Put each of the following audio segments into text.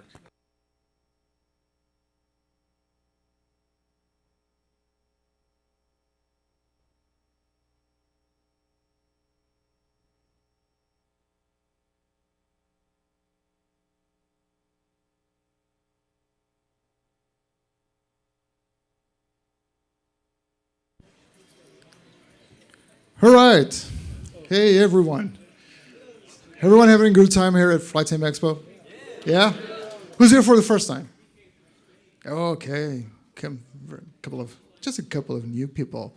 start. All right. Hey, everyone. Everyone having a good time here at FlightSimExpo? Yeah? Who's here for the first time? Okay. Just a couple of new people.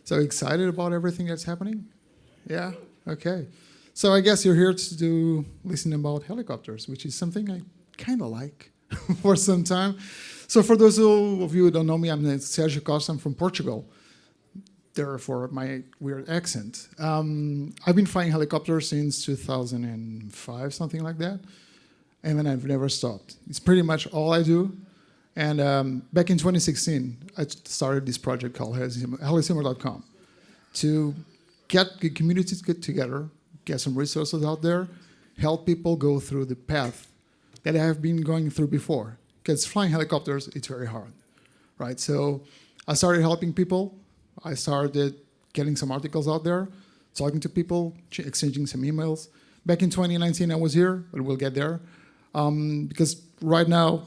So excited about everything that's happening? Yeah? Okay. So I guess you're here to listen about helicopters, which is something I kind of like for some time. So for those of you who don't know me, I'm Sérgio Costa. I'm from Portugal. Therefore, my weird accent. I've been flying helicopters since 2005, something like that, and then I've never stopped. It's pretty much all I do. And back in 2016, I started this project called HeliSimmer.com to get the communities get together, get some resources out there, help people go through the path that I have been going through before. Because flying helicopters, it's very hard, right? So I started helping people. I started getting some articles out there, talking to people, exchanging some emails. Back in 2019, I was here, but we'll get there. Because right now,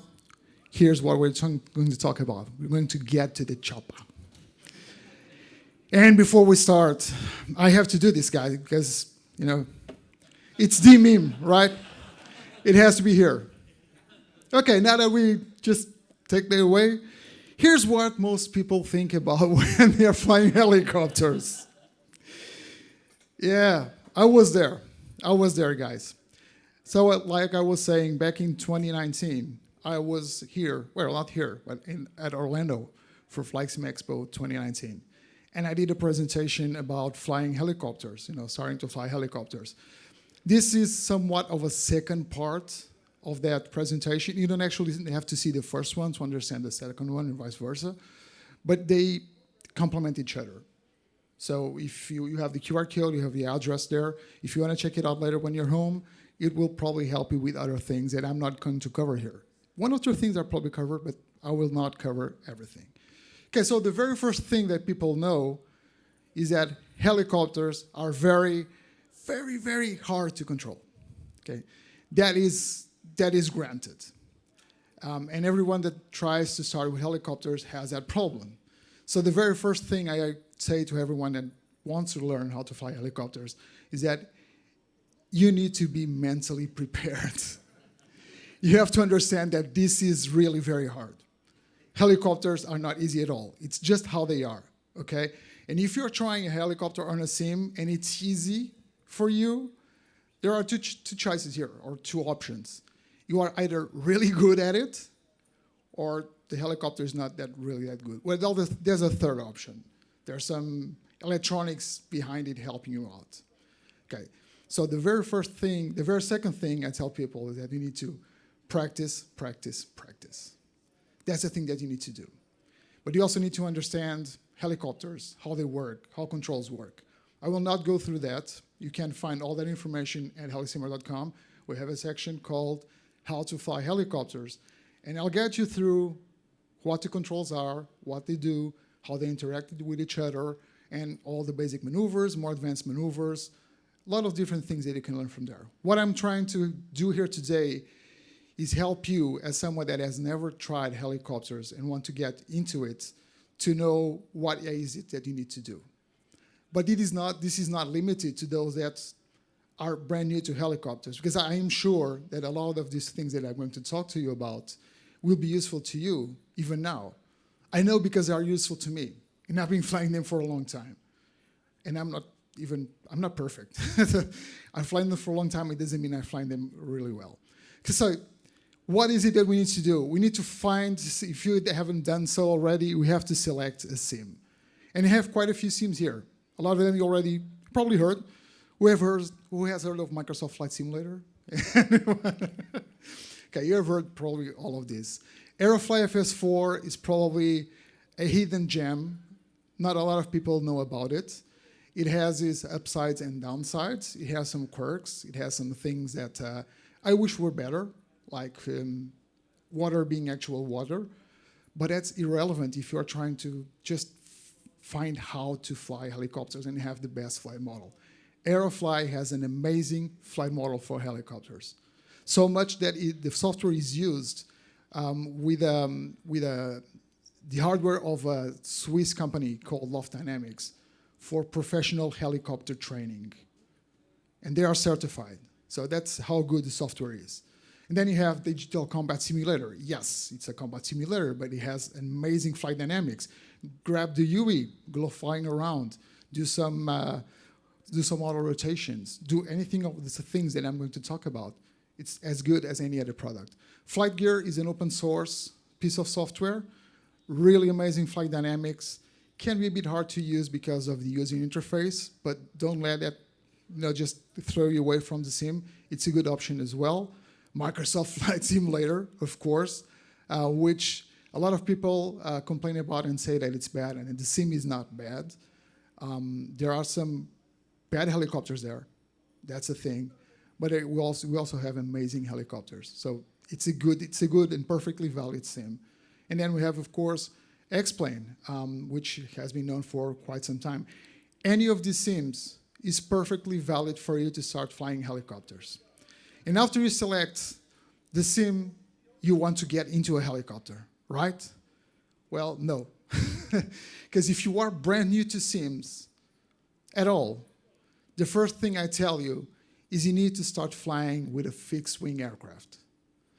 here's what we're going to talk about. We're going to get to the choppa. And before we start, I have to do this, guys, because, it's the meme, right? It has to be here. Okay, now that we just take that away, here's what most people think about when they're flying helicopters. Yeah, I was there. Guys. So like I was saying, back in 2019, I was here, well, not here, but at Orlando for FlightSimExpo 2019. And I did a presentation about flying helicopters, starting to fly helicopters. This is somewhat of a second part of that presentation. You don't actually have to see the first one to understand the second one and vice versa, but they complement each other. So if you have the QR code, you have the address there. If you want to check it out later when you're home, it will probably help you with other things that I'm not going to cover here. One or two things I'll probably cover, but I will not cover everything. Okay, so the very first thing that people know is that helicopters are very, very, very hard to control. Okay, that is granted. And everyone that tries to start with helicopters has that problem. So the very first thing I say to everyone that wants to learn how to fly helicopters is that you need to be mentally prepared. You have to understand that this is really very hard. Helicopters are not easy at all. It's just how they are, okay? And if you're trying a helicopter on a sim and it's easy for you, there are two choices here, or two options. You are either really good at it, or the helicopter is not really that good. Well, there's a third option. There's some electronics behind it helping you out. Okay, so the very second thing I tell people is that you need to practice, practice, practice. That's the thing that you need to do. But you also need to understand helicopters, how they work, how controls work. I will not go through that. You can find all that information at HeliSimmer.com. We have a section called How to Fly Helicopters. And I'll get you through what the controls are, what they do, how they interact with each other, and all the basic maneuvers, more advanced maneuvers, a lot of different things that you can learn from there. What I'm trying to do here today is help you, as someone that has never tried helicopters and want to get into it, to know what is it that you need to do. But this is not limited to those that are brand new to helicopters, because I am sure that a lot of these things that I'm going to talk to you about will be useful to you even now. I know because they are useful to me, and I've been flying them for a long time. And I'm not perfect. I'm flying them for a long time. It doesn't mean I'm flying them really well. So what is it that we need to do? We need to find, if you haven't done so already, we have to select a sim. And you have quite a few sims here. A lot of them you already probably heard. Who has heard of Microsoft Flight Simulator? Okay, you have heard probably all of this. Aerofly FS4 is probably a hidden gem. Not a lot of people know about it. It has its upsides and downsides. It has some quirks. It has some things that I wish were better, like water being actual water, but that's irrelevant if you're trying to just find how to fly helicopters and have the best flight model. Aerofly has an amazing flight model for helicopters. So much that the software is used with the hardware of a Swiss company called Loft Dynamics for professional helicopter training. And they are certified. So that's how good the software is. And then you have Digital Combat Simulator. Yes, it's a combat simulator, but it has amazing flight dynamics. Grab the UE, go flying around, do some auto rotations, do anything of the things that I'm going to talk about. It's as good as any other product. Flight Gear is an open source piece of software, really amazing flight dynamics. Can be a bit hard to use because of the user interface, but don't let that just throw you away from the sim. It's a good option as well. Microsoft Flight Simulator, of course, which a lot of people complain about and say that it's bad, and the sim is not bad. There are some bad helicopters there. That's a thing. But we also have amazing helicopters. So it's a good and perfectly valid sim. And then we have, of course, X-Plane, which has been known for quite some time. Any of these sims is perfectly valid for you to start flying helicopters. And after you select the sim you want to get into a helicopter, right? Well, no. Because if you are brand new to sims at all, the first thing I tell you is you need to start flying with a fixed-wing aircraft.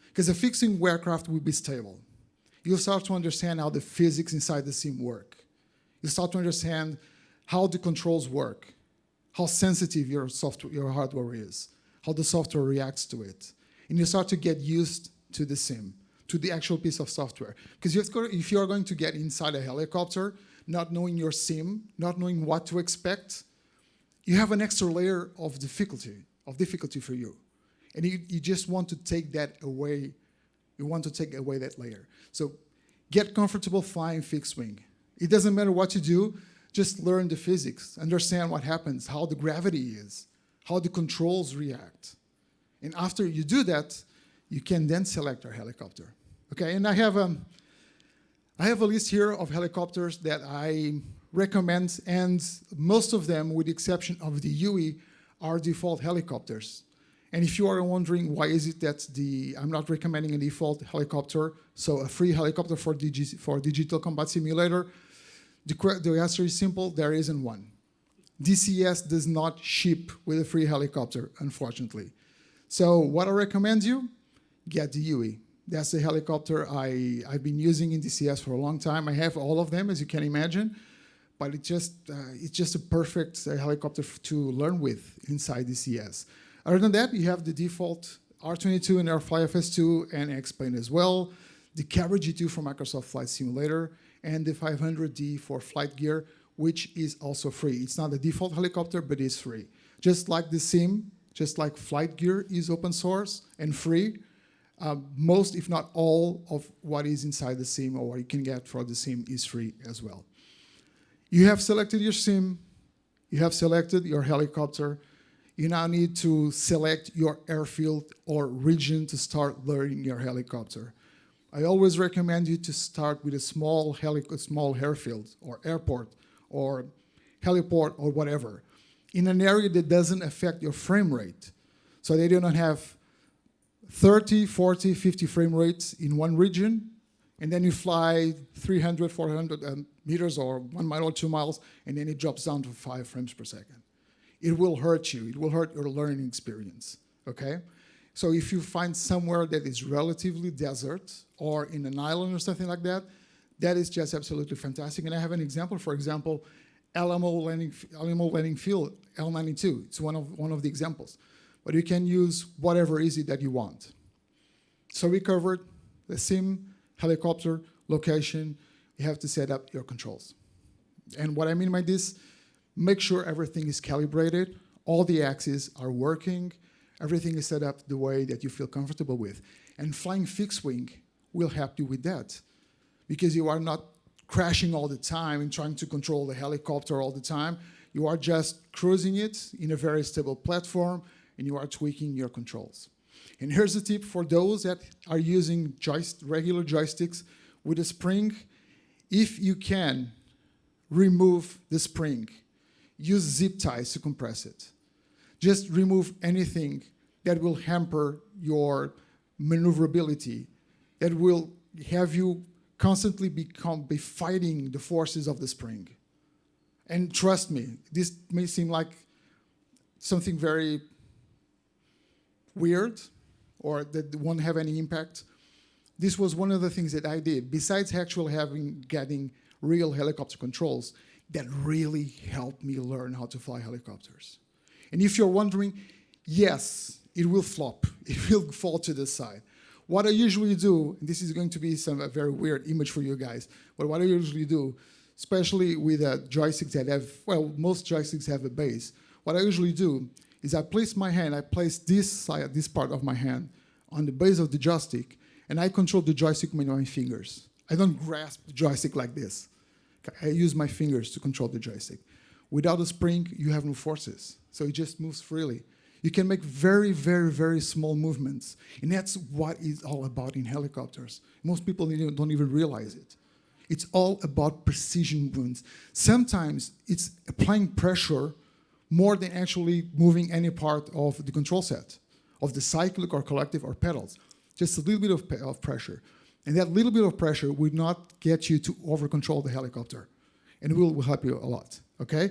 Because a fixed-wing aircraft will be stable. You'll start to understand how the physics inside the sim work. You'll start to understand how the controls work, how sensitive your hardware is, how the software reacts to it. And you start to get used to the sim, to the actual piece of software. Because if you're going to get inside a helicopter, not knowing your sim, not knowing what to expect, you have an extra layer of difficulty for you. And you just want to take that away. You want to take away that layer. So get comfortable flying fixed wing. It doesn't matter what you do, just learn the physics, understand what happens, how the gravity is, how the controls react. And after you do that, you can then select your helicopter. Okay, and I have a list here of helicopters that I recommend, and most of them, with the exception of the UE, are default helicopters. And if you are wondering why is it that I'm not recommending a default helicopter, so a free helicopter for Digital Combat Simulator, the answer is simple, there isn't one. DCS does not ship with a free helicopter, unfortunately. So what I recommend you, get the UE. That's the helicopter I've been using in DCS for a long time. I have all of them, as you can imagine, but it's just a perfect helicopter to learn with inside DCS. Other than that, you have the default R22 and Airfly FS2 and X-Plane as well, the Cabra G2 from Microsoft Flight Simulator, and the 500D for Flight Gear, which is also free. It's not a default helicopter, but it's free. Just like the sim, just like Flight Gear is open source and free, most, if not all, of what is inside the sim or what you can get for the sim is free as well. You have selected your sim, you have selected your helicopter, you now need to select your airfield or region to start learning your helicopter. I always recommend you to start with a small airfield or airport or heliport or whatever in an area that doesn't affect your frame rate. So they do not have 30, 40, 50 frame rates in one region, and then you fly 300, 400 meters or 1 mile or 2 miles, and then it drops down to 5 frames per second. It will hurt you. It will hurt your learning experience, okay? So if you find somewhere that is relatively desert or in an island or something like that, that is just absolutely fantastic. And I have an example. For example, Alamo Landing Field, L92. It's one of the examples. But you can use whatever is it that you want. So we covered the sim, helicopter, location. You have to set up your controls. And what I mean by this, make sure everything is calibrated, all the axes are working, everything is set up the way that you feel comfortable with. And flying fixed wing will help you with that, because you are not crashing all the time and trying to control the helicopter all the time. You are just cruising it in a very stable platform, and you are tweaking your controls. And here's a tip for those that are using regular joysticks with a spring. If you can, remove the spring. Use zip ties to compress it. Just remove anything that will hamper your maneuverability, that will have you constantly be fighting the forces of the spring. And trust me, this may seem like something very weird or that won't have any impact. This was one of the things that I did, besides actually getting real helicopter controls, that really helped me learn how to fly helicopters. And if you're wondering, yes, it will flop. It will fall to the side. What I usually do, and this is going to be a very weird image for you guys, but what I usually do, especially with joysticks that have, well, most joysticks have a base. What I usually do is I place this part of my hand on the base of the joystick, and I control the joystick with my fingers. I don't grasp the joystick like this. I use my fingers to control the joystick. Without a spring, you have no forces, so it just moves freely. You can make very, very, very small movements, and that's what it's all about in helicopters. Most people don't even realize it. It's all about precision movements. Sometimes it's applying pressure more than actually moving any part of the control set, of the cyclic or collective or pedals. Just a little bit of pressure. And that little bit of pressure will not get you to over-control the helicopter. And it will help you a lot, okay?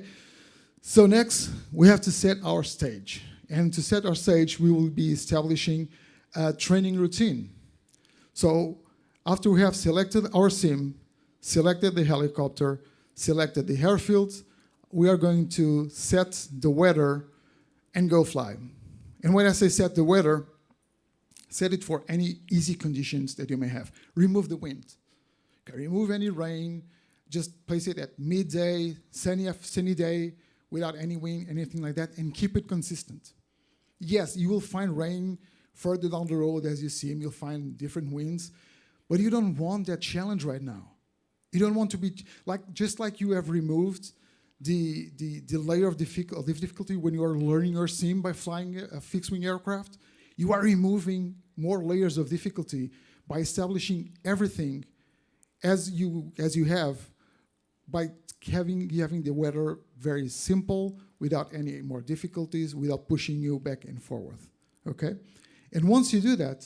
So next, we have to set our stage. And to set our stage, we will be establishing a training routine. So after we have selected our sim, selected the helicopter, selected the airfield, we are going to set the weather and go fly. And when I say set the weather, set it for any easy conditions that you may have. Remove the wind. Okay, remove any rain. Just place it at midday, sunny day, without any wind, anything like that, and keep it consistent. Yes, you will find rain further down the road as you see them. You'll find different winds, but you don't want that challenge right now. You don't want to be, just like you have removed the layer of difficulty when you are learning your sim by flying a fixed-wing aircraft, you are removing more layers of difficulty by establishing everything as you have by having the weather very simple, without any more difficulties, without pushing you back and forth, okay? And once you do that,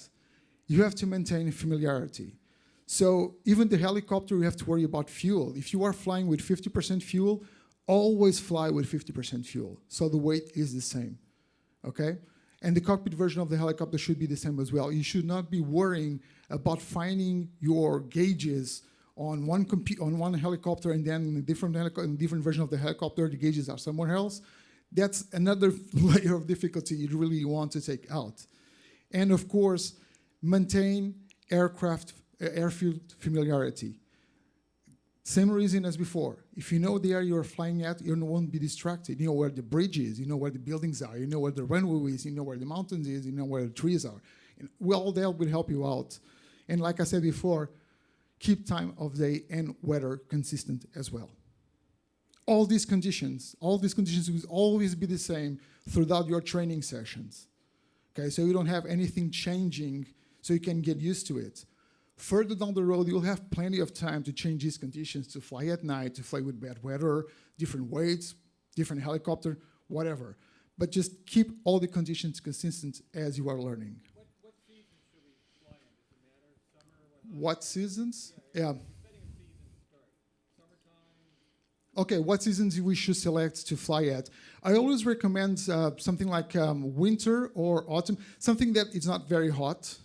you have to maintain familiarity. So even the helicopter, you have to worry about fuel. If you are flying with 50% fuel, always fly with 50% fuel. So the weight is the same, okay? And the cockpit version of the helicopter should be the same as well. You should not be worrying about finding your gauges on one helicopter and then in a different version of the helicopter, the gauges are somewhere else. That's another layer of difficulty you really want to take out. And of course, maintain airfield familiarity. Same reason as before. If you know the area you're flying at, you won't be distracted. You know where the bridge is, you know where the buildings are, you know where the runway is, you know where the mountains is, you know where the trees are. And all that will help you out. And like I said before, keep time of day and weather consistent as well. All these conditions will always be the same throughout your training sessions. Okay, so you don't have anything changing, so you can get used to it. Further down the road, you'll have plenty of time to change these conditions, to fly at night, to fly with bad weather, different weights, different helicopter, whatever. But just keep all the conditions consistent as you are learning. What seasons should we fly in? Does it matter? Summer? What seasons? Yeah. Setting a season to start. Summertime? Okay, what seasons we should select to fly at? I always recommend something like winter or autumn, something that is not very hot,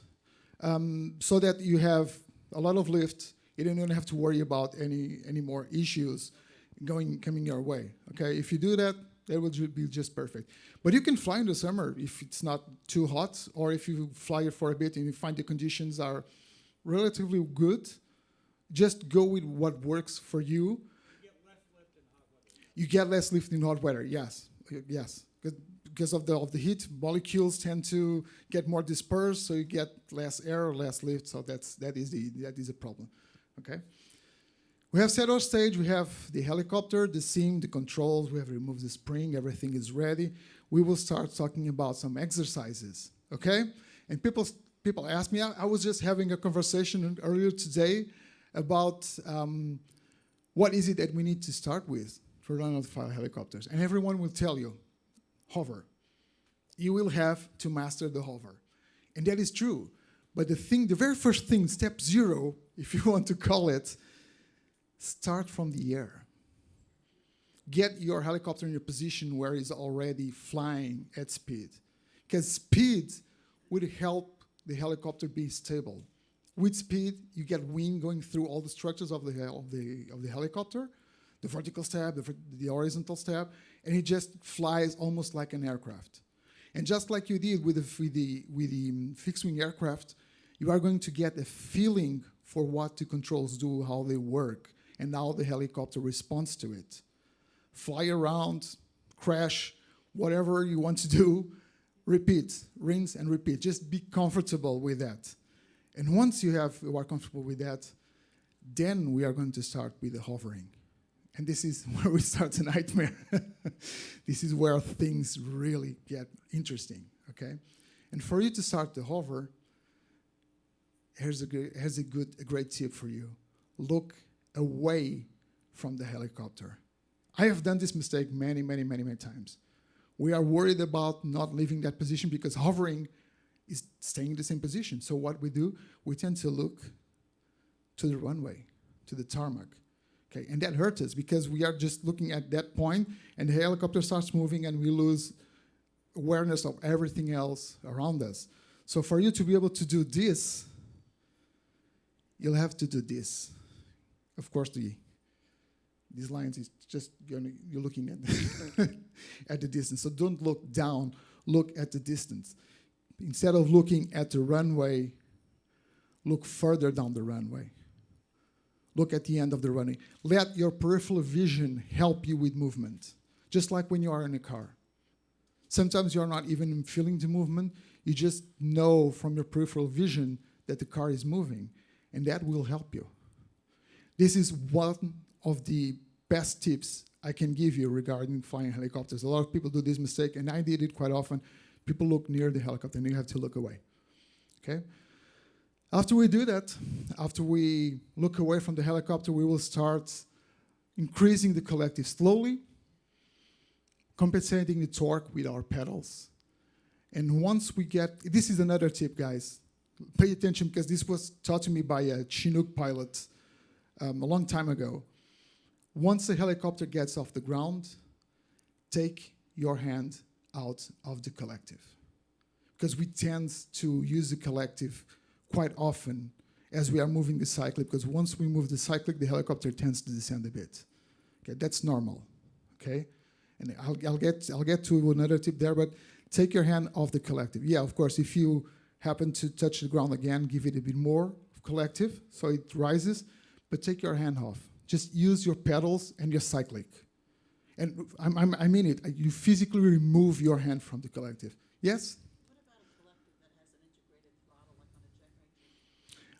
so that you have a lot of lift. You don't have to worry about any more issues coming your way. Okay, if you do that, that will be just perfect. But you can fly in the summer if it's not too hot, or if you fly it for a bit and you find the conditions are relatively good, just go with what works for you. You get less lift in hot weather, yes. Because of the heat, molecules tend to get more dispersed, so you get less air, less lift. So that is a problem. Okay. We have set our stage. We have the helicopter, the sim, the controls. We have removed the spring. Everything is ready. We will start talking about some exercises. Okay. And people ask me, I was just having a conversation earlier today about what is it that we need to start with for unidentified helicopters. And everyone will tell you, hover. You will have to master the hover. And that is true. But the very first thing, step 0, if you want to call it, start from the air. Get your helicopter in a position where it's already flying at speed. Because speed would help the helicopter be stable. With speed, you get wind going through all the structures of the helicopter, the vertical stab, the horizontal stab, and it just flies almost like an aircraft. And just like you did with the fixed-wing aircraft, you are going to get a feeling for what the controls do, how they work, and how the helicopter responds to it. Fly around, crash, whatever you want to do, repeat, rinse and repeat. Just be comfortable with that. And once you are comfortable with that, then we are going to start with the hovering. And this is where we start the nightmare. This is where things really get interesting, okay? And for you to start the hover, here's a great tip for you. Look away from the helicopter. I have done this mistake many times. We are worried about not leaving that position because hovering is staying in the same position. So what we do, we tend to look to the runway, to the tarmac. Okay, and that hurts us because we are just looking at that point and the helicopter starts moving and we lose awareness of everything else around us. So for you to be able to do this, you'll have to do this. Of course, these lines is just, you're looking at, at the distance. So don't look down, look at the distance. Instead of looking at the runway, look further down the runway. Look at the end of the runway. Let your peripheral vision help you with movement, just like when you are in a car. Sometimes you're not even feeling the movement. You just know from your peripheral vision that the car is moving, and that will help you. This is one of the best tips I can give you regarding flying helicopters. A lot of people do this mistake, and I did it quite often. People look near the helicopter, and you have to look away. Okay? After we do that, after we look away from the helicopter, we will start increasing the collective slowly, compensating the torque with our pedals. And once we get, this is another tip, guys. Pay attention because this was taught to me by a Chinook pilot a long time ago. Once the helicopter gets off the ground, take your hand out of the collective. Because we tend to use the collective quite often as we are moving the cyclic, because once we move the cyclic, the helicopter tends to descend a bit. Okay, that's normal, okay? And I'll get to another tip there, but take your hand off the collective. Yeah, of course, if you happen to touch the ground again, give it a bit more collective so it rises, but take your hand off. Just use your pedals and your cyclic. And I mean it, you physically remove your hand from the collective. Yes?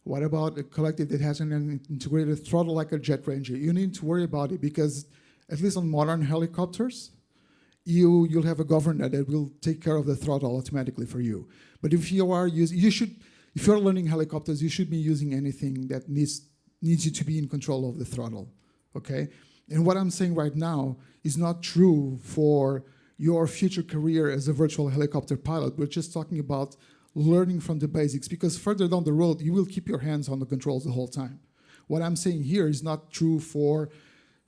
What about a collective that has an integrated throttle like a jet ranger? You need to worry about it because, at least on modern helicopters, you'll have a governor that will take care of the throttle automatically for you. But if you are if you're learning helicopters, you should be using anything that needs you to be in control of the throttle, okay? And what I'm saying right now is not true for your future career as a virtual helicopter pilot. We're just talking about learning from the basics, because further down the road, you will keep your hands on the controls the whole time. What I'm saying here is not true for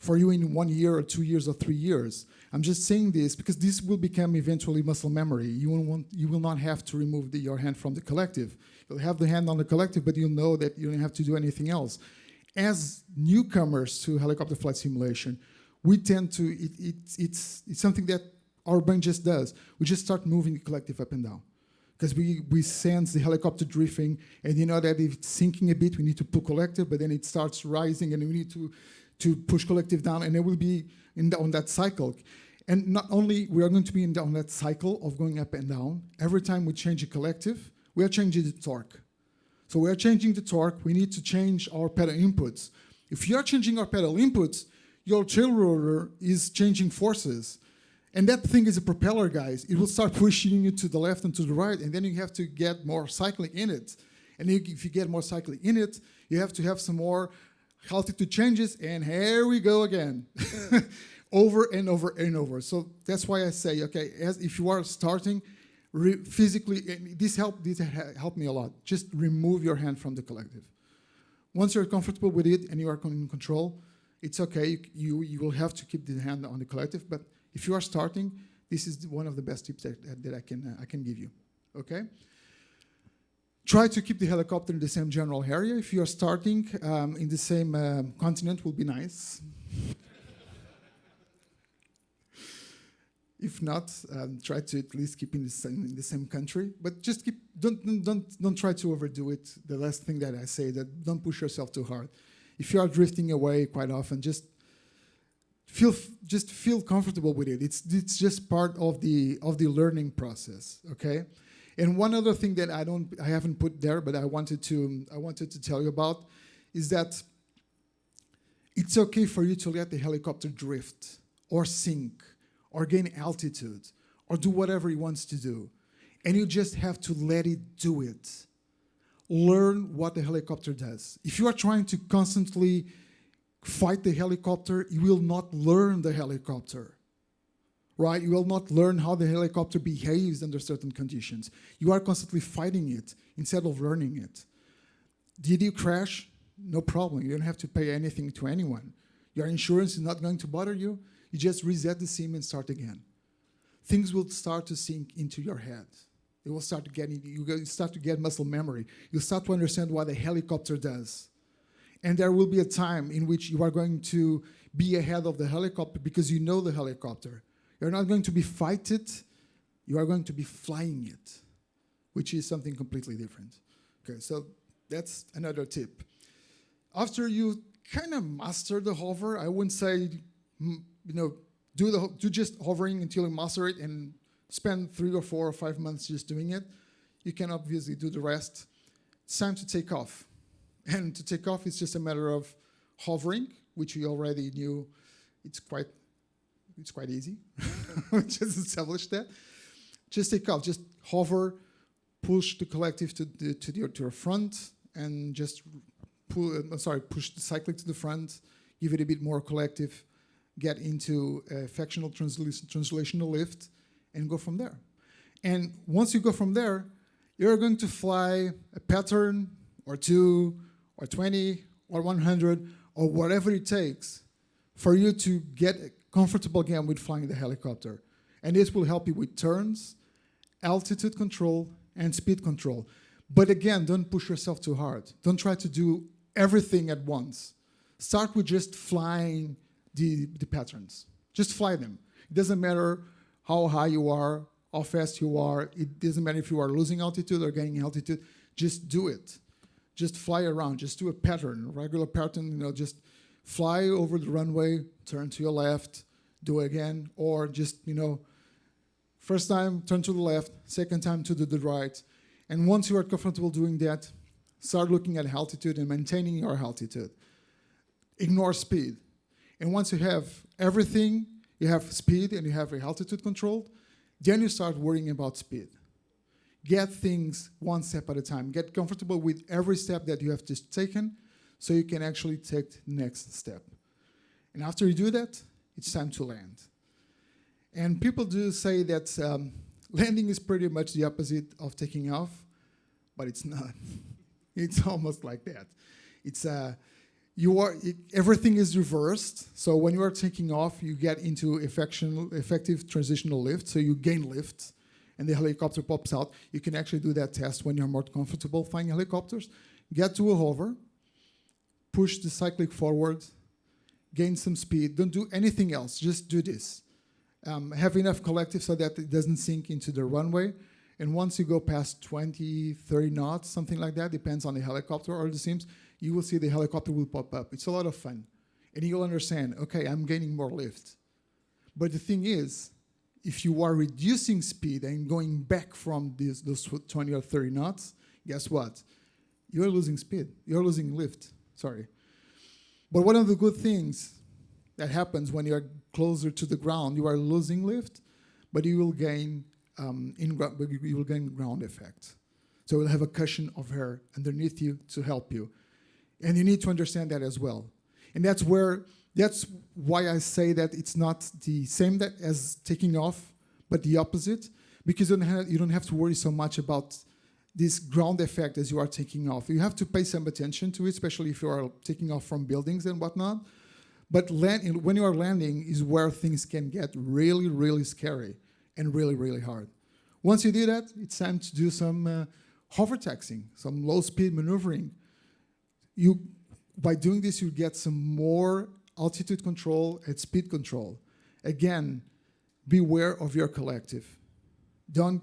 you in 1 year or 2 years or 3 years. I'm just saying this because this will become eventually muscle memory. You will not have to remove your hand from the collective. You'll have the hand on the collective, but you'll know that you don't have to do anything else. As newcomers to helicopter flight simulation, we tend to, it's something that our brain just does. We just start moving the collective up and down. Because we sense the helicopter drifting, and you know that if it's sinking a bit, we need to pull collective, but then it starts rising, and we need to push collective down, and it will be on that cycle. And not only we are going to be on that cycle of going up and down, every time we change a collective, we are changing the torque. So we are changing the torque, we need to change our pedal inputs. If you are changing our pedal inputs, your tail rotor is changing forces. And that thing is a propeller, guys. It will start pushing you to the left and to the right, and then you have to get more cycling in it. And if you get more cycling in it, you have to have some more altitude changes, and here we go again. Over and over and over. So that's why I say, okay, if you are starting physically, and this helped me a lot. Just remove your hand from the collective. Once you're comfortable with it and you are in control, it's okay. You will have to keep the hand on the collective, but if you are starting, this is one of the best tips that I can give you. Okay. Try to keep the helicopter in the same general area. If you are starting in the same continent, will be nice. If not, try to at least keep in the same country. But just don't try to overdo it. The last thing that I say, that don't push yourself too hard. If you are drifting away quite often, just feel comfortable with it. It's just part of the learning process. Okay. And one other thing that I haven't put there, but I wanted to tell you about, is that it's okay for you to let the helicopter drift or sink or gain altitude or do whatever it wants to do. And you just have to let it do it. Learn what the helicopter does. If you are trying to constantly fight the helicopter, you will not learn the helicopter. Right? You will not learn how the helicopter behaves under certain conditions. You are constantly fighting it instead of learning it. Did you crash? No problem. You don't have to pay anything to anyone. Your insurance is not going to bother you. You just reset the sim and start again. Things will start to sink into your head. They will start to you start to get muscle memory. You'll start to understand what a helicopter does. And there will be a time in which you are going to be ahead of the helicopter because you know the helicopter. You're not going to be fight it, you are going to be flying it, which is something completely different. Okay, so that's another tip. After you kind of master the hover, I wouldn't say, do just hovering until you master it and spend 3 or 4 or 5 months just doing it. You can obviously do the rest. It's time to take off. And to take off, it's just a matter of hovering, which we already knew. It's quite easy. We just established that. Just take off. Just hover, push the collective to your front, and just push the cyclic to the front. Give it a bit more collective. Get into a fractional translational lift, and go from there. And once you go from there, you're going to fly a pattern or 2 or 20 or 100 or whatever it takes for you to get comfortable again with flying the helicopter. And this will help you with turns, altitude control, and speed control. But again, don't push yourself too hard. Don't try to do everything at once. Start with just flying the patterns. Just fly them. It doesn't matter how high you are, how fast you are. It doesn't matter if you are losing altitude or gaining altitude. Just do it. Just fly around. Just do a pattern, a regular pattern. Just fly over the runway, turn to your left, do it again, or just, first time, turn to the left, second time to the right. And once you are comfortable doing that, start looking at altitude and maintaining your altitude. Ignore speed. And once you have everything, you have speed and you have your altitude controlled, then you start worrying about speed. Get things one step at a time. Get comfortable with every step that you have just taken so you can actually take the next step. And after you do that, it's time to land. And people do say that landing is pretty much the opposite of taking off, but it's not. It's almost like that. It's everything is reversed. So when you are taking off, you get into effective transitional lift. So you gain lift, and the helicopter pops out. You can actually do that test when you're more comfortable flying helicopters. Get to a hover, push the cyclic forward, gain some speed. Don't do anything else. Just do this. Have enough collective so that it doesn't sink into the runway. And once you go past 20, 30 knots, something like that, depends on the helicopter or the sims, you will see the helicopter will pop up. It's a lot of fun. And you'll understand, okay, I'm gaining more lift. But the thing is, if you are reducing speed and going back from those 20 or 30 knots, guess what? You're losing speed. You're losing lift. Sorry. But one of the good things that happens when you are closer to the ground. You are losing lift, but you will gain you will gain ground effect. So you'll have a cushion of air underneath you to help you, and you need to understand that as well. And that's why I say that it's not the same as taking off, but the opposite, because you don't have to worry so much about this ground effect as you are taking off. You have to pay some attention to it, especially if you are taking off from buildings and whatnot. But when you are landing is where things can get really, really scary and really, really hard. Once you do that, it's time to do some hover taxiing, some low-speed maneuvering. By doing this, you get some more altitude control and speed control. Again, beware of your collective. Don't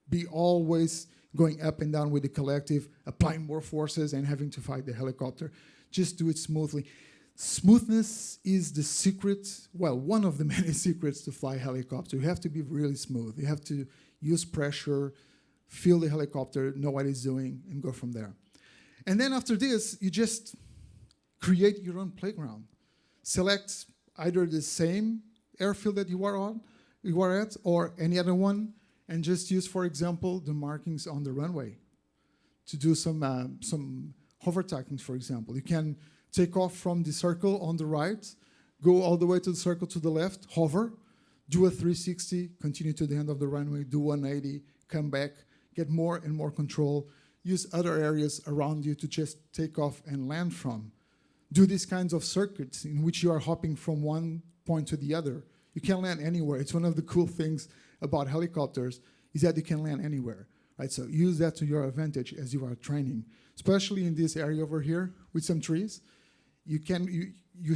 be always going up and down with the collective, applying more forces and having to fight the helicopter. Just do it smoothly. Smoothness is the secret, well, one of the many secrets to fly a helicopter. You have to be really smooth. You have to use pressure, feel the helicopter, know what it's doing, and go from there. And then after this, you just create your own playground. Select either the same airfield that you are at, or any other one, and just use, for example, the markings on the runway to do some hover taxiing, for example. You can take off from the circle on the right, go all the way to the circle to the left, hover, do a 360, continue to the end of the runway, do 180, come back, get more and more control, use other areas around you to just take off and land from. Do these kinds of circuits in which you are hopping from one point to the other. You can land anywhere. It's one of the cool things about helicopters is that you can land anywhere, right? So use that to your advantage as you are training, especially in this area over here with some trees. You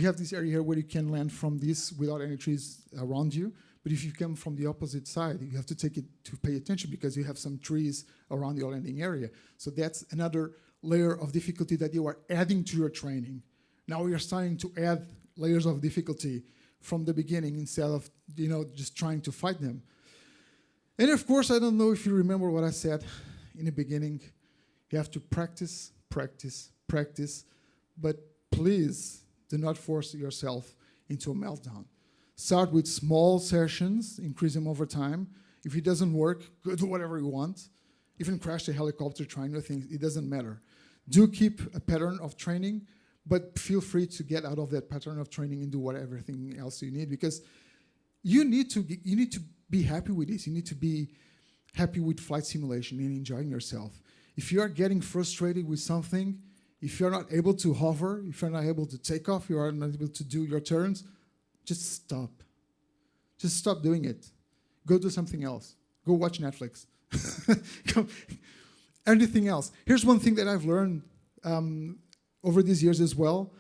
have this area here where you can land from this without any trees around you. But if you come from the opposite side, you have to pay attention because you have some trees around your landing area. So that's another layer of difficulty that you are adding to your training. Now you're starting to add layers of difficulty from the beginning instead of just trying to fight them. And of course, I don't know if you remember what I said in the beginning. You have to practice, practice, practice, but please do not force yourself into a meltdown. Start with small sessions, increase them over time. If it doesn't work, go do whatever you want. Even crash the helicopter, try new things, it doesn't matter. Do keep a pattern of training, but feel free to get out of that pattern of training and do everything else you need, because you need to be happy with this. You need to be happy with flight simulation and enjoying yourself. If you are getting frustrated with something, if you're not able to hover, if you're not able to take off, you are not able to do your turns, just stop. Just stop doing it. Go do something else. Go watch Netflix. Anything else. Here's one thing that I've learned over these years as well,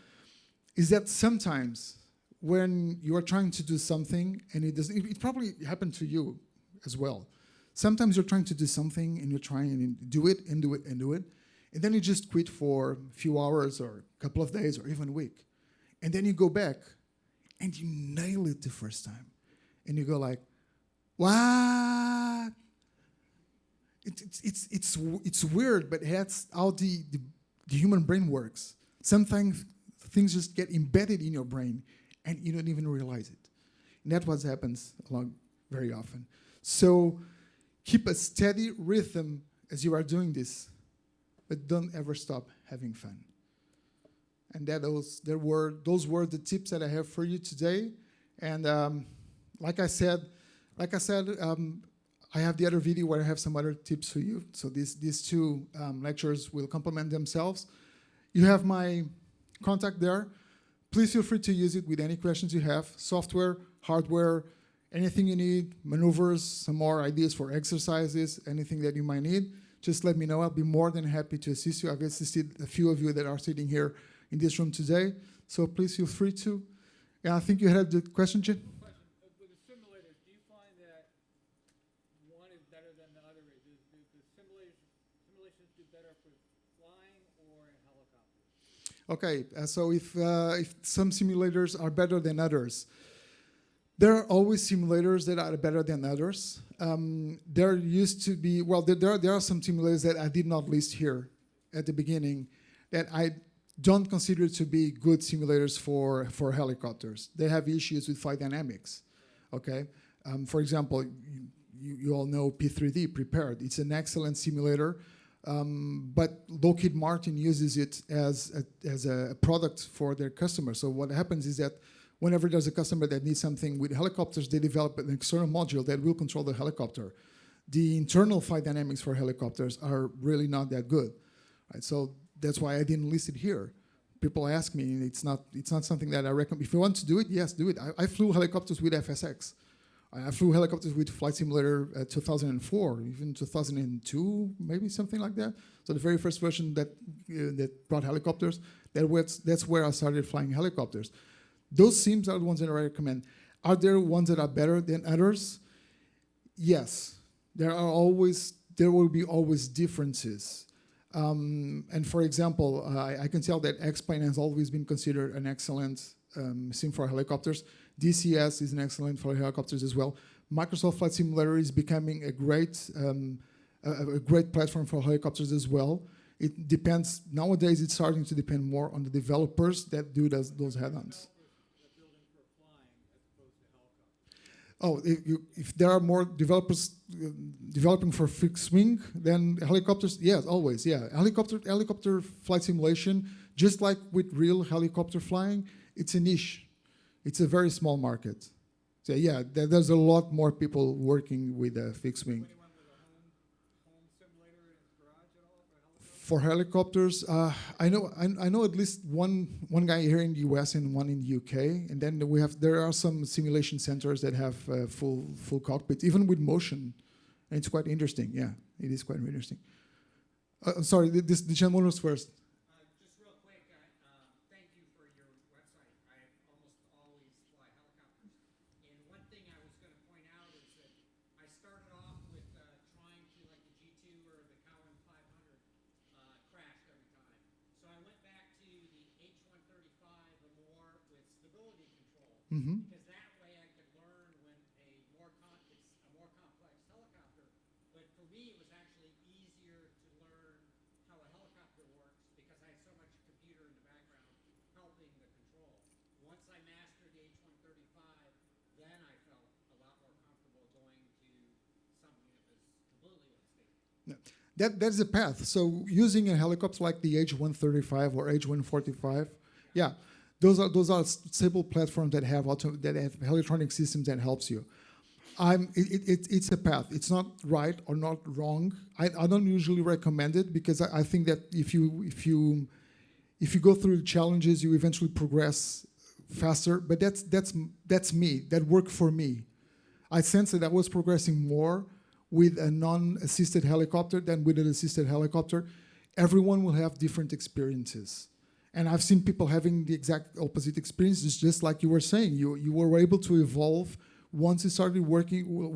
is that sometimes when you are trying to do something and it probably happened to you as well. Sometimes you're trying to do something and you're trying and do it and do it and do it, and then you just quit for a few hours or a couple of days or even a week. And then you go back and you nail it the first time. And you go like, what? It's weird, but that's how the human brain works. Sometimes things just get embedded in your brain and you don't even realize it. And that's what happens very often. So keep a steady rhythm as you are doing this, but don't ever stop having fun. And those were the tips that I have for you today. And like I said, I have the other video where I have some other tips for you. So these two lectures will complement themselves. You have my contact there. Please feel free to use it with any questions you have. Software, hardware, anything you need, maneuvers, some more ideas for exercises, anything that you might need, just let me know. I'll be more than happy to assist you. I've assisted a few of you that are sitting here in this room today. So please feel free to. Yeah, I think you had the question, Jim? With the simulators, do you find that one is better than the other? Do the simulations do better for flying or in helicopters? Okay, so if some simulators are better than others, there are always simulators that are better than others. There used to be, well, there are some simulators that I did not list here at the beginning that I don't consider to be good simulators for helicopters. They have issues with flight dynamics. Okay, for example, you all know P3D, Prepared. It's an excellent simulator, but Lockheed Martin uses it as a product for their customers. So what happens is that whenever there's a customer that needs something with helicopters, they develop an external module that will control the helicopter. The internal flight dynamics for helicopters are really not that good, right? So that's why I didn't list it here. People ask me, and it's not something that I recommend. If you want to do it, yes, do it. I flew helicopters with FSX. I flew helicopters with Flight Simulator 2004, even 2002, maybe something like that. So the very first version that brought helicopters, that's where I started flying helicopters. Those sims are the ones that I recommend. Are there ones that are better than others? Yes. There will be always differences. And for example, I can tell that X-Plane has always been considered an excellent sim for helicopters. DCS is an excellent for helicopters as well. Microsoft Flight Simulator is becoming a great platform for helicopters as well. It depends, nowadays it's starting to depend more on the developers that do those head-ons. Oh, if there are more developers developing for fixed wing than helicopters, yes, always, yeah. Helicopter flight simulation, just like with real helicopter flying, it's a niche. It's a very small market. So yeah, there's a lot more people working with a fixed wing. Anyone with a home simulator in his garage at all For helicopters, I know at least one guy here in the US and one in the UK, and then there are some simulation centers that have full cockpits, even with motion, and it's quite interesting. Yeah, it is quite interesting. Sorry, the gentleman was first. Just real quick, thank you for your website. I almost always fly helicopters. And one thing I was going to point out is that I started off with trying to, like the G2 or the Cowan 500, crashed every time. So I went back to the H135 or more with stability control. Mm-hmm. Because that way I could learn when it's a more complex helicopter. But for me, it was actually easier to learn how a helicopter works because I had so much computer in the background helping the control. Once I mastered the H135, then I felt a lot more comfortable going to something that was completely unstable. That's the path. So using a helicopter like the H135 or H145, yeah, those are stable platforms that have electronic systems that helps you. It's a path. It's not right or not wrong. I don't usually recommend it because I think that if you go through the challenges, you eventually progress faster. But that's me. That worked for me. I sensed that I was progressing more with a non-assisted helicopter than with an assisted helicopter. Everyone will have different experiences. And I've seen people having the exact opposite experiences, just like you were saying. You were able to evolve once you started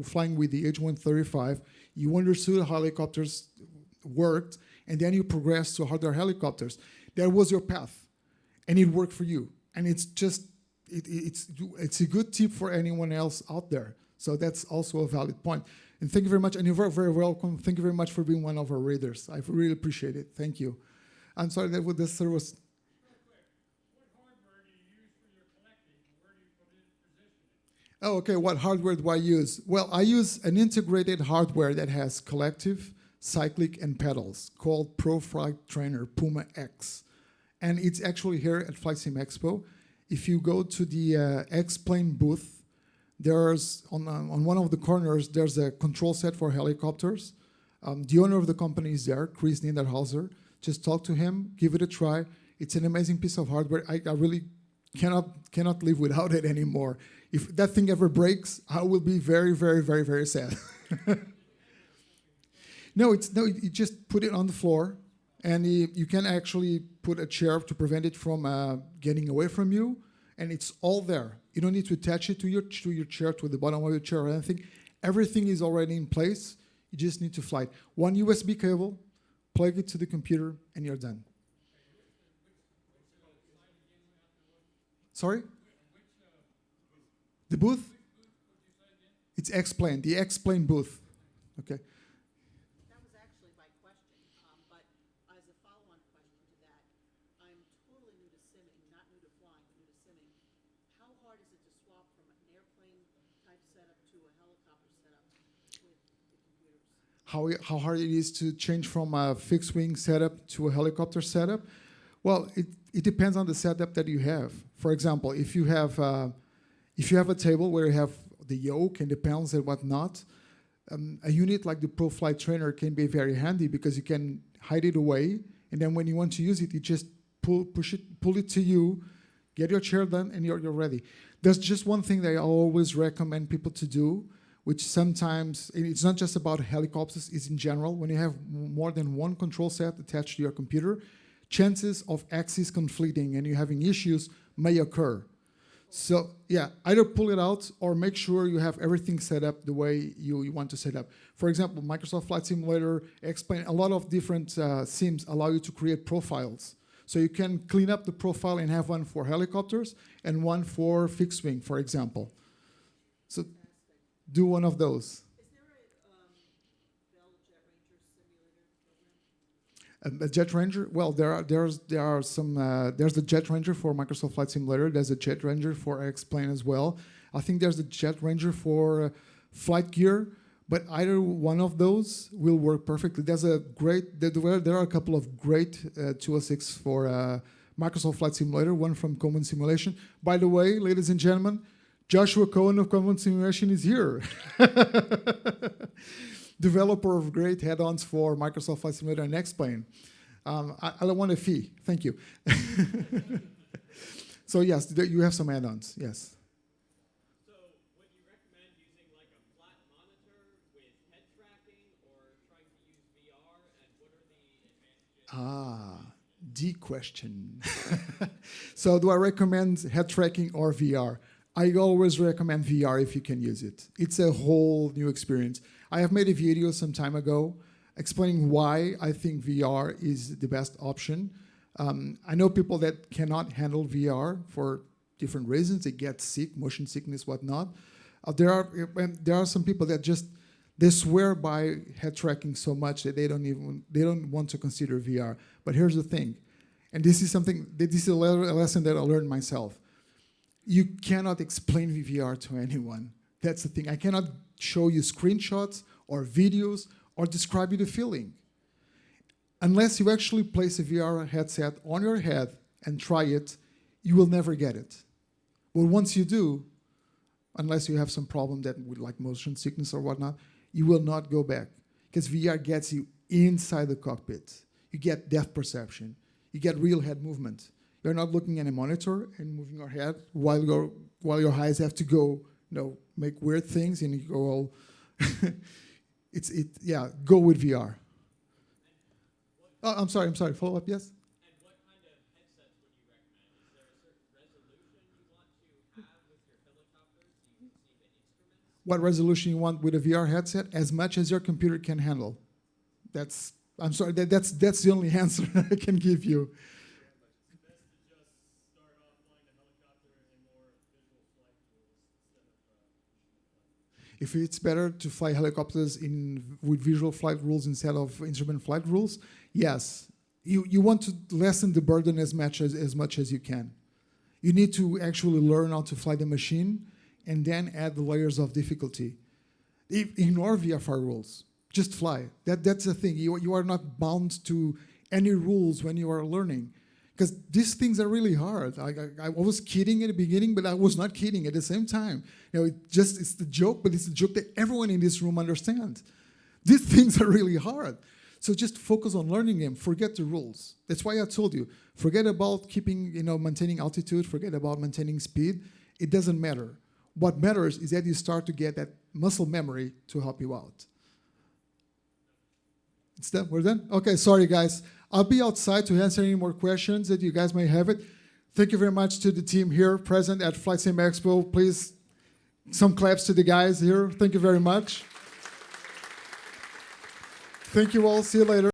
flying with the H135. You understood how helicopters worked, and then you progressed to harder helicopters. That was your path, and it worked for you. And it's a good tip for anyone else out there. So that's also a valid point. And thank you very much, and you're very, very welcome. Thank you very much for being one of our readers. I really appreciate it. Thank you. I'm sorry that what this was. Real quick, what hardware do you use for your collecting? Where do you put it, position it? Oh, okay, what hardware do I use? Well, I use an integrated hardware that has collective, cyclic, and pedals called Pro Flight Trainer Puma X. And it's actually here at FlightSimExpo. If you go to the X-Plane booth, there's on one of the corners, there's a control set for helicopters. The owner of the company is there, Chris Niederhauser. Just talk to him, give it a try. It's an amazing piece of hardware. I really cannot live without it anymore. If that thing ever breaks, I will be very, very, very, very sad. No, you just put it on the floor, and you can actually put a chair to prevent it from getting away from you, and it's all there. You don't need to attach it to your chair, to the bottom of your chair or anything. Everything is already in place. You just need to fly it. One USB cable, plug it to the computer, and you're done. Sorry? The booth? It's X-Plane, the X-Plane booth. Okay. That was actually my question, but as a follow-on question to that, I'm totally how hard it is to change from a fixed wing setup to a helicopter setup. Well, it depends on the setup that you have. For example, if you have a table where you have the yoke and the panels and whatnot, a unit like the Pro Flight Trainer can be very handy because you can hide it away, and then when you want to use it, you just pull it to you, get your chair done, and you're ready. There's just one thing that I always recommend people to do, which sometimes, it's not just about helicopters, it's in general. When you have more than one control set attached to your computer, chances of axes conflicting and you having issues may occur. So yeah, either pull it out or make sure you have everything set up the way you want to set up. For example, Microsoft Flight Simulator, Explain, a lot of different sims allow you to create profiles. So you can clean up the profile and have one for helicopters and one for fixed wing, for example. So do one of those. Is there a Bell Jet Ranger simulator program? A Jet Ranger? Well, there are some. There's the Jet Ranger for Microsoft Flight Simulator. There's a Jet Ranger for X-Plane as well. I think there's a Jet Ranger for Flight Gear. But either one of those will work perfectly. There's a great. There are a couple of great 206 for Microsoft Flight Simulator. One from Common Simulation. By the way, ladies and gentlemen, Joshua Cohen of Common Simulation is here. Developer of great add-ons for Microsoft Flight Simulator and X-Plane. I want a fee. Thank you. So yes, you have some add-ons. Yes. So would you recommend using like a flat monitor with head tracking or trying to use VR? And what are the advantages? The question. So do I recommend head tracking or VR? I always recommend VR if you can use it. It's a whole new experience. I have made a video some time ago explaining why I think VR is the best option. I know people that cannot handle VR for different reasons. They get sick, motion sickness, whatnot. There are some people that just they swear by head tracking so much that they don't want to consider VR. But here's the thing, and this is a lesson that I learned myself. You cannot explain VR to anyone. That's the thing. I cannot show you screenshots or videos or describe you the feeling. Unless you actually place a VR headset on your head and try it, you will never get it. Well, once you do, unless you have some problem that with like motion sickness or whatnot, you will not go back. Because VR gets you inside the cockpit. You get depth perception. You get real head movement. You're not looking at a monitor and moving your head while your eyes have to go, make weird things and you go all. Go with VR. I'm sorry. Follow up, yes. And what kind of headsets would you recommend? Is there a certain resolution you want to have with your helicopters so you can see the instruments? What resolution you want with a VR headset? As much as your computer can handle. That's the only answer I can give you. If it's better to fly helicopters with visual flight rules instead of instrument flight rules, yes. You want to lessen the burden as much as you can. You need to actually learn how to fly the machine and then add the layers of difficulty. Ignore VFR rules. Just fly. That's the thing. You are not bound to any rules when you are learning. Because these things are really hard. I was kidding at the beginning, but I was not kidding at the same time. It's the joke, but it's the joke that everyone in this room understands. These things are really hard. So just focus on learning them. Forget the rules. That's why I told you, forget about maintaining altitude, forget about maintaining speed. It doesn't matter. What matters is that you start to get that muscle memory to help you out. It's done? We're done? Okay, sorry guys. I'll be outside to answer any more questions that you guys may have it. Thank you very much to the team here present at FlightSimExpo. Please, some claps to the guys here. Thank you very much. Thank you all. See you later.